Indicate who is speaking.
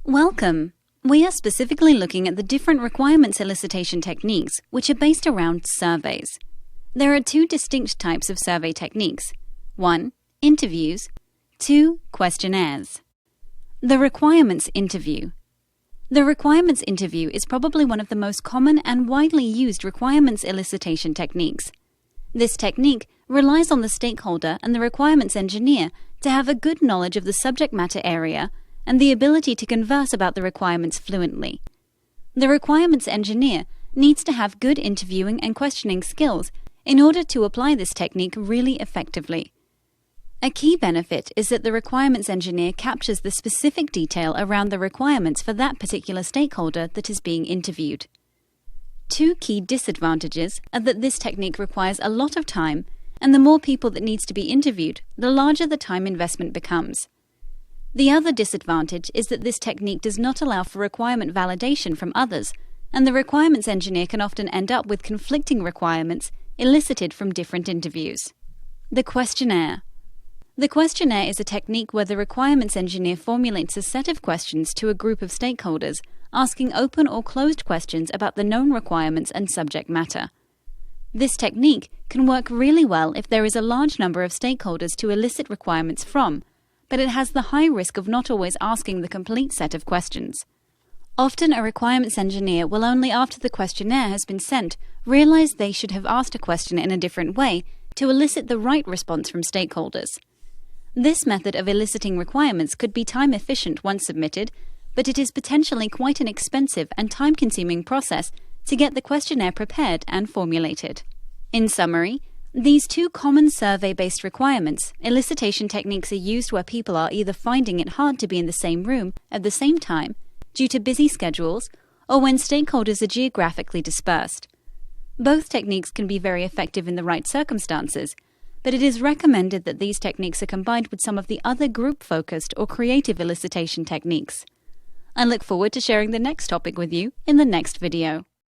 Speaker 1: Welcome! We are specifically looking at the different requirements elicitation techniques which are based around surveys. There are two distinct types of survey techniques. 1. Interviews. 2. Questionnaires. The requirements interview. The requirements interview is probably one of the most common and widely used requirements elicitation techniques. This technique relies on the stakeholder and the requirements engineer to have a good knowledge of the subject matter area and the ability to converse about the requirements fluently. The requirements engineer needs to have good interviewing and questioning skills in order to apply this technique really effectively. A key benefit is that the requirements engineer captures the specific detail around the requirements for that particular stakeholder that is being interviewed. Two key disadvantages are that this technique requires a lot of time, and the more people that needs to be interviewed, the larger the time investment becomes. The other disadvantage is that this technique does not allow for requirement validation from others, and the requirements engineer can often end up with conflicting requirements elicited from different interviews. The questionnaire. The questionnaire is a technique where the requirements engineer formulates a set of questions to a group of stakeholders, asking open or closed questions about the known requirements and subject matter. This technique can work really well if there is a large number of stakeholders to elicit requirements from, but it has the high risk of not always asking the complete set of questions. Often a requirements engineer will only after the questionnaire has been sent realize they should have asked a question in a different way to elicit the right response from stakeholders. This method of eliciting requirements could be time efficient once submitted, but it is potentially quite an expensive and time-consuming process to get the questionnaire prepared and formulated. In summary, these two common survey-based requirements elicitation techniques are used where people are either finding it hard to be in the same room at the same time due to busy schedules or when stakeholders are geographically dispersed. Both techniques can be very effective in the right circumstances, but it is recommended that these techniques are combined with some of the other group-focused or creative elicitation techniques. I look forward to sharing the next topic with you in the next video.